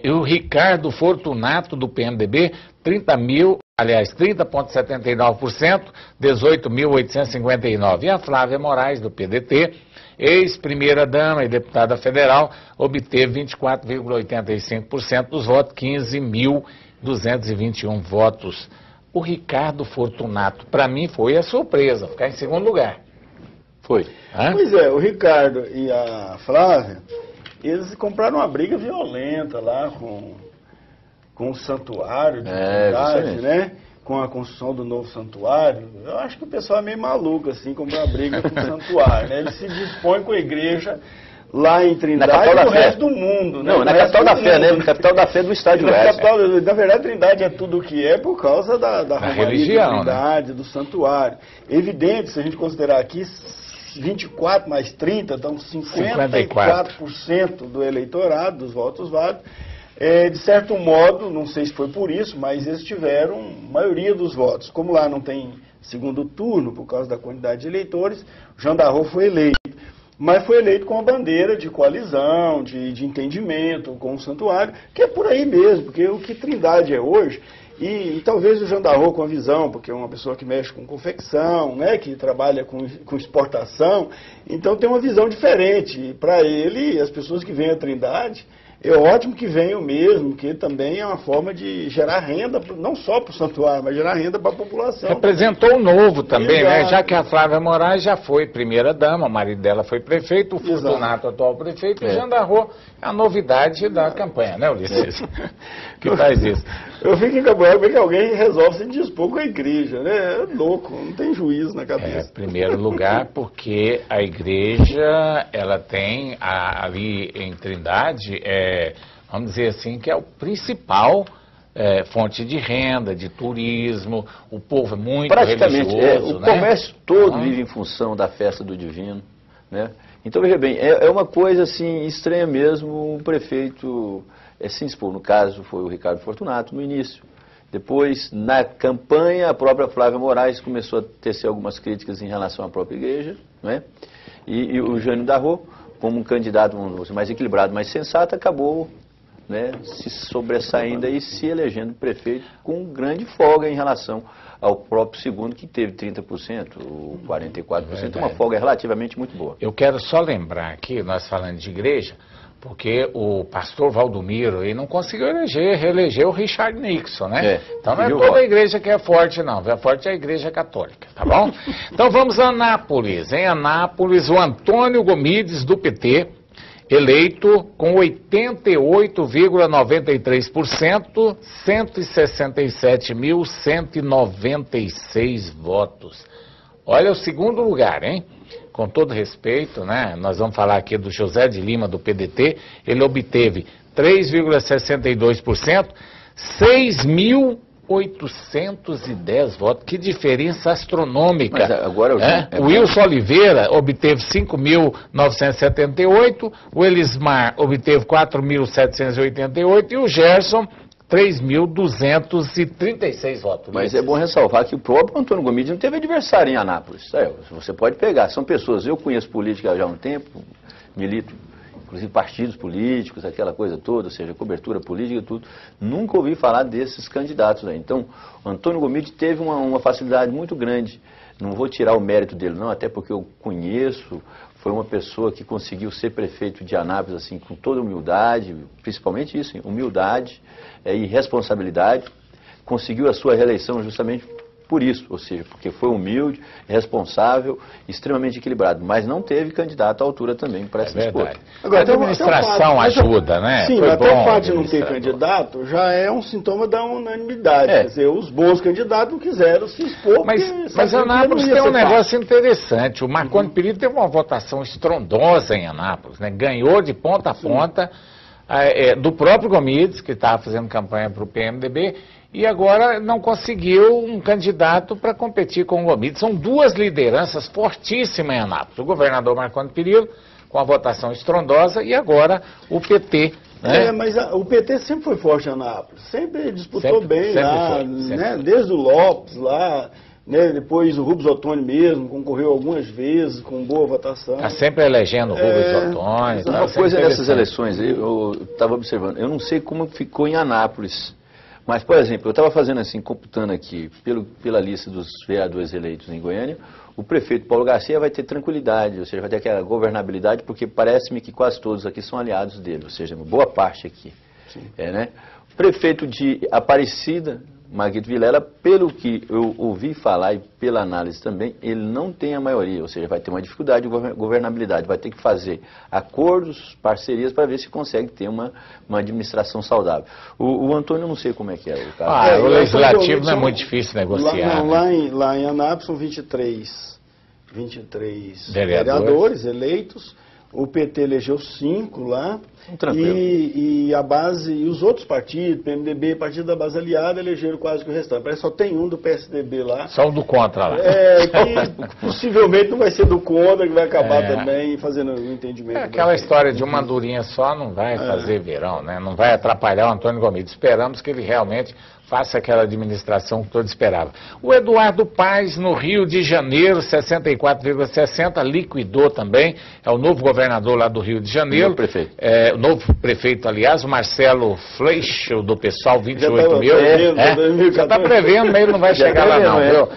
S1: o Ricardo Fortunato, do PMDB, 30,79%, 18.859. E a Flávia Moraes, do PDT, ex-primeira-dama e deputada federal, obteve 24,85% dos votos, 15.221 votos. O Ricardo Fortunato, para mim, foi a surpresa, ficar em segundo lugar. Foi. Hã?
S2: Pois é, o Ricardo e a Flávia, eles compraram uma briga violenta lá com o santuário de Trindade, né? Com a construção do novo santuário. Eu acho que o pessoal é meio maluco, assim, comprar briga com o santuário, né? Ele se dispõe com a igreja lá em Trindade e no resto do mundo, né?
S3: Não, na capital da fé, né? Na capital da fé do estado de Goiás.
S2: Na verdade, Trindade é tudo o que é por causa da
S1: religião,
S2: de Trindade,
S1: né?
S2: Do santuário. É evidente, se a gente considerar aqui 24 mais 30, então 54% do eleitorado, dos votos válidos. De certo modo, não sei se foi por isso, mas eles tiveram a maioria dos votos. Como lá não tem segundo turno, por causa da quantidade de eleitores, o Jandarro foi eleito. Mas foi eleito com a bandeira de coalizão, de entendimento com o santuário, que é por aí mesmo, porque o que Trindade é hoje, e talvez o Jandarro com a visão, porque é uma pessoa que mexe com confecção, né, que trabalha com exportação, então tem uma visão diferente. Para ele, as pessoas que vêm a Trindade, é ótimo que venham mesmo, porque também é uma forma de gerar renda, não só para o santuário, mas gerar renda para a população.
S1: Representou o novo também,
S2: Exato.
S1: né? Já que a Flávia Moraes já foi primeira-dama, o marido dela foi prefeito, o Fortunato atual prefeito, e o Jandarro é a novidade da campanha, né, Ulisses? Que faz isso.
S2: Eu fico encabulado porque alguém resolve se dispor com a igreja, né? É louco, não tem juízo na cabeça.
S1: Em primeiro lugar, porque a igreja, ela tem ali em Trindade, vamos dizer assim, que é o principal fonte de renda, de turismo, o povo é muito religioso,
S3: o comércio todo vive em função da festa do divino, né? Então, veja bem, é uma coisa assim estranha mesmo o prefeito se expor. No caso, foi o Ricardo Fortunato no início. Depois, na campanha, a própria Flávia Moraes começou a tecer algumas críticas em relação à própria igreja, né? E o Jânio Darro, como um candidato, vamos dizer, mais equilibrado, mais sensato, acabou, né, se sobressaindo e se elegendo prefeito com grande folga em relação ao próprio segundo, que teve 30%, ou 44%, uma folga relativamente muito boa.
S1: Eu quero só lembrar aqui, nós falando de igreja, porque o pastor Valdomiro aí não conseguiu reeleger o Richard Nixon, né? Então não é toda a igreja que é forte, não. É forte a igreja católica, tá bom? Então vamos a Anápolis. Em Anápolis, o Antônio Gomides, do PT, eleito com 88,93%, 167.196 votos. Olha o segundo lugar, hein? Com todo respeito, né? Nós vamos falar aqui do José de Lima, do PDT. Ele obteve 3,62%, 6.810 votos. Que diferença astronômica.
S3: Mas agora
S1: o Wilson Oliveira obteve 5.978, o Elismar obteve 4.788 e o Gerson 3.236 votos.
S3: Mas é bom ressalvar que o próprio Antônio Gomides não teve adversário em Anápolis. Você pode pegar, são pessoas, eu conheço política já há um tempo, milito, inclusive partidos políticos, aquela coisa toda, ou seja, cobertura política e tudo. Nunca ouvi falar desses candidatos aí. Então, o Antônio Gomides teve uma facilidade muito grande. Não vou tirar o mérito dele não, até porque eu conheço, foi uma pessoa que conseguiu ser prefeito de Anápolis assim, com toda humildade, principalmente isso, humildade e responsabilidade. Conseguiu a sua reeleição justamente por isso, ou seja, porque foi humilde, responsável, extremamente equilibrado, mas não teve candidato à altura também para essa disputa.
S1: Agora, a administração ajuda, né?
S2: Sim, mas até o fato de não ter candidato já é um sintoma da unanimidade. Quer dizer, os bons candidatos não quiseram se expor.
S1: Mas Anápolis tem um negócio interessante. O Marconi Perillo teve uma votação estrondosa em Anápolis, né? Ganhou de ponta a ponta do próprio Gomides, que estava fazendo campanha para o PMDB, e agora não conseguiu um candidato para competir com o Gomides. São duas lideranças fortíssimas em Anápolis. O governador Marconi Perillo, com a votação estrondosa, e agora o PT. Né?
S2: Mas o PT sempre foi forte em Anápolis. Sempre disputou bem lá, né? Desde o Lopes lá, né? Depois o Rubens Ottoni mesmo, concorreu algumas vezes com boa votação.
S1: Está sempre elegendo o Rubens Ottoni.
S3: Uma coisa nessas eleições, eu estava observando, eu não sei como ficou em Anápolis. Mas, por exemplo, eu estava fazendo assim, computando aqui, pela lista dos vereadores eleitos em Goiânia, o prefeito Paulo Garcia vai ter tranquilidade, ou seja, vai ter aquela governabilidade, porque parece-me que quase todos aqui são aliados dele, ou seja, uma boa parte aqui. Né? O prefeito de Aparecida, Marguito Vilela, pelo que eu ouvi falar e pela análise também, ele não tem a maioria, ou seja, vai ter uma dificuldade de governabilidade, vai ter que fazer acordos, parcerias para ver se consegue ter uma administração saudável. O Antônio, eu não sei como é que é o caso.
S1: O legislativo não é muito difícil negociar.
S2: Lá em Anápolis são 23 vereadores eleitos. O PT elegeu 5 lá, e a base, e os outros partidos, PMDB, Partido da Base Aliada, elegeram quase que o restante. Parece que só tem um do PSDB lá.
S1: Só um do contra lá.
S2: Que possivelmente não vai ser do contra, que vai acabar também fazendo o entendimento.
S1: Aquela história de uma andorinha só não vai fazer verão, né? Não vai atrapalhar o Antônio Gomides. Esperamos que ele realmente faça aquela administração que todos esperavam. O Eduardo Paes, no Rio de Janeiro, 64,60%, liquidou também, é o novo governador lá do Rio de Janeiro.
S3: Novo prefeito.
S1: O novo prefeito, aliás, o Marcelo Fleischl, do PSOL, 28 mil. Já está prevendo, mas ele não vai chegar lá não, viu?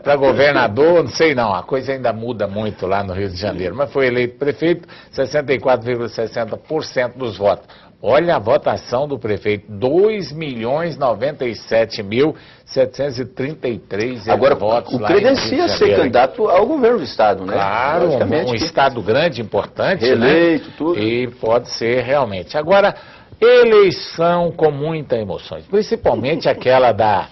S1: Para governador, não sei não, a coisa ainda muda muito lá no Rio de Janeiro, mas foi eleito prefeito, 64,60% dos votos. Olha a votação do prefeito, 2.097.733
S3: Agora,
S1: votos.
S3: O credencia ser candidato ao governo do Estado, né?
S1: Claro, um Estado grande, importante,
S3: reeleito,
S1: né?
S3: Tudo.
S1: E pode ser realmente. Agora, eleição com muita emoção, principalmente aquela da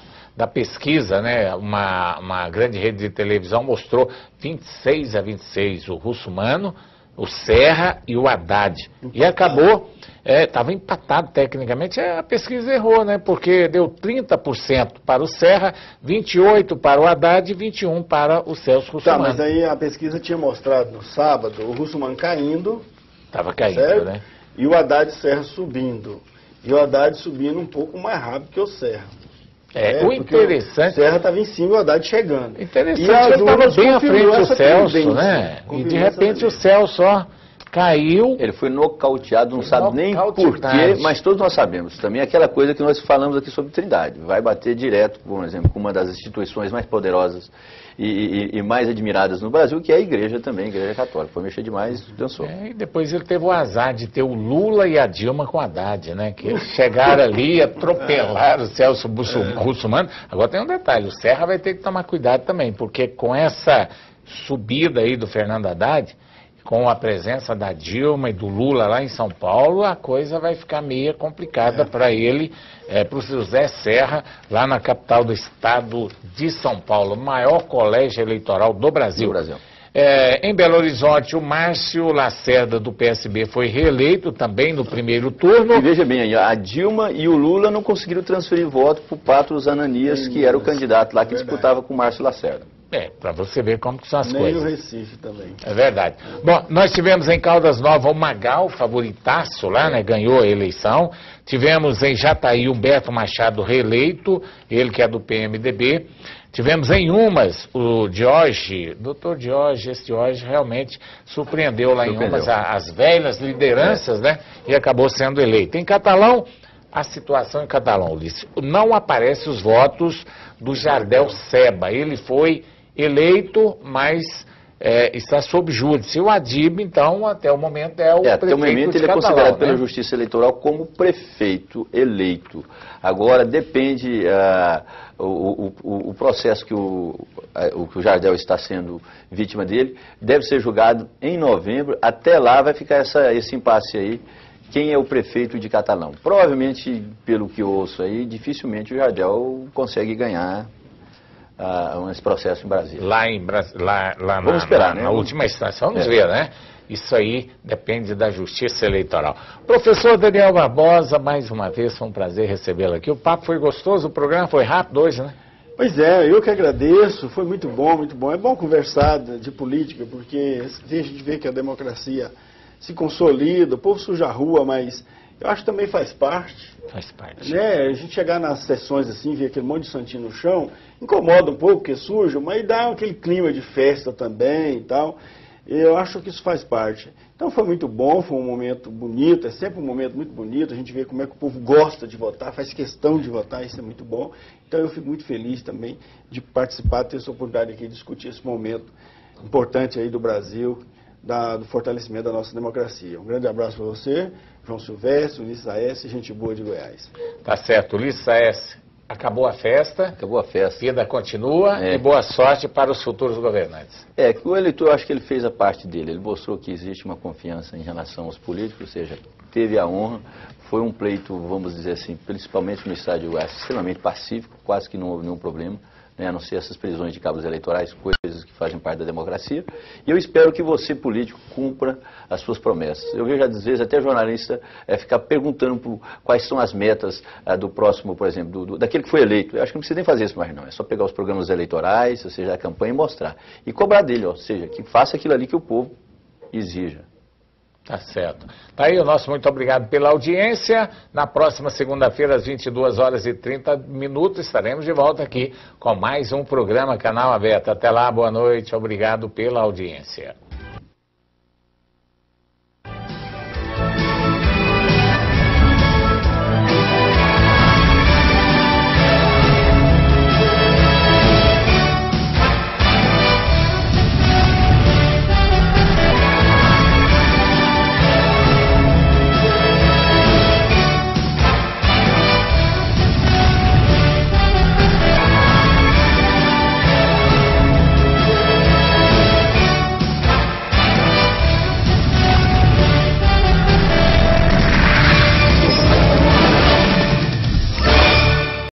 S1: pesquisa, né? Uma grande rede de televisão mostrou 26-26, o Russomano, o Serra e o Haddad. E acabou, estava empatado tecnicamente, a pesquisa errou, né? Porque deu 30% para o Serra, 28% para o Haddad e 21% para o Celso Russomano.
S2: Tá, mas aí a pesquisa tinha mostrado no sábado o Russomano caindo.
S1: Estava caindo,
S2: certo?
S1: né?
S2: E o Haddad e Serra subindo. e o Haddad subindo um pouco mais rápido que o Serra.
S1: O interessante...
S2: O Serra estava em cima e o Haddad chegando.
S1: Interessante que ele estava bem à frente do Celso, né? E de repente o Celso, caiu.
S3: Ele foi nocauteado, não sabe nem por quê, mas todos nós sabemos. Também aquela coisa que nós falamos aqui sobre Trindade. Vai bater direto, por exemplo, com uma das instituições mais poderosas e mais admiradas no Brasil, que é a igreja também, a igreja católica. Foi mexer demais, dançou.
S1: E depois ele teve o azar de ter o Lula e a Dilma com o Haddad, né? Que eles chegaram ali, atropelaram o Celso Russomano. Agora tem um detalhe, o Serra vai ter que tomar cuidado também, porque com essa subida aí do Fernando Haddad, com a presença da Dilma e do Lula lá em São Paulo, a coisa vai ficar meio complicada para ele, para o José Serra, lá na capital do estado de São Paulo, o maior colégio eleitoral do Brasil. Em Belo Horizonte, o Márcio Lacerda, do PSB, foi reeleito também no primeiro turno.
S3: E veja bem, a Dilma e o Lula não conseguiram transferir voto para o Patros Ananias, que era o candidato lá que disputava com o Márcio Lacerda.
S1: Para você ver como que são as
S2: Nem
S1: coisas.
S2: Nem o Recife também.
S1: É verdade. Bom, nós tivemos em Caldas Novas o Magal, favoritaço lá, né? Ganhou a eleição. Tivemos em Jataí Humberto Machado reeleito, ele que é do PMDB. Tivemos em Umas o Diógenes, doutor Diógenes, esse Diógenes realmente surpreendeu lá em Umas as velhas lideranças, né? E acabou sendo eleito. Em Catalão, a situação em Catalão, Ulisses, não aparecem os votos do Jardel Seba. Ele foi eleito, mas está sob júdice. O Adib, então, até o momento é o prefeito
S3: até o momento
S1: de
S3: ele
S1: Catalão,
S3: é considerado pela
S1: né?
S3: Justiça Eleitoral como prefeito eleito. Agora, depende o processo que o Jardel está sendo vítima dele, deve ser julgado em novembro. Até lá vai ficar esse impasse aí. Quem é o prefeito de Catalão? Provavelmente, pelo que eu ouço aí, dificilmente o Jardel consegue ganhar esse processo em Brasília.
S1: Vamos
S3: esperar, né?
S1: Na última instância. Vamos ver, né? Isso aí depende da Justiça Eleitoral. Professor Daniel Barbosa, mais uma vez foi um prazer recebê-lo aqui. O papo foi gostoso, o programa foi rápido hoje, né?
S2: Pois é, eu que agradeço, foi muito bom, muito bom. É bom conversar de política, porque deixa de ver que a democracia se consolida, o povo suja a rua, mas eu acho que também faz parte.
S1: Faz parte.
S2: Né? A gente chegar nas sessões assim, ver aquele monte de santinho no chão, incomoda um pouco, porque é sujo, mas dá aquele clima de festa também e tal. Eu acho que isso faz parte. Então foi muito bom, foi um momento bonito, é sempre um momento muito bonito, a gente vê como é que o povo gosta de votar, faz questão de votar, isso é muito bom. Então eu fico muito feliz também de participar, ter essa oportunidade aqui de discutir esse momento importante aí do Brasil, do fortalecimento da nossa democracia. Um grande abraço para você, João Silvestre, Ulisses Aécio, gente boa de Goiás.
S1: Tá certo, Ulisses Aécio. Acabou a festa.
S3: Acabou a festa.
S1: A vida continua e boa sorte para os futuros governantes.
S3: O eleitor, eu acho que ele fez a parte dele. Ele mostrou que existe uma confiança em relação aos políticos, ou seja, teve a honra. Foi um pleito, vamos dizer assim, principalmente no estado de Goiás, extremamente pacífico, quase que não houve nenhum problema, né, a não ser essas prisões de cabos eleitorais, coisas que fazem parte da democracia. E eu espero que você, político, cumpra as suas promessas. Eu vejo, às vezes, até jornalista ficar perguntando quais são as metas do próximo, por exemplo, daquele que foi eleito. Eu acho que não precisa nem fazer isso mais, não. É só pegar os programas eleitorais, ou seja, a campanha e mostrar. E cobrar dele, ou seja, que faça aquilo ali que o povo exija.
S1: Tá certo. Tá aí o nosso muito obrigado pela audiência. Na próxima segunda-feira, às 22h30, estaremos de volta aqui com mais um programa Canal Aberto. Até lá, boa noite, obrigado pela audiência.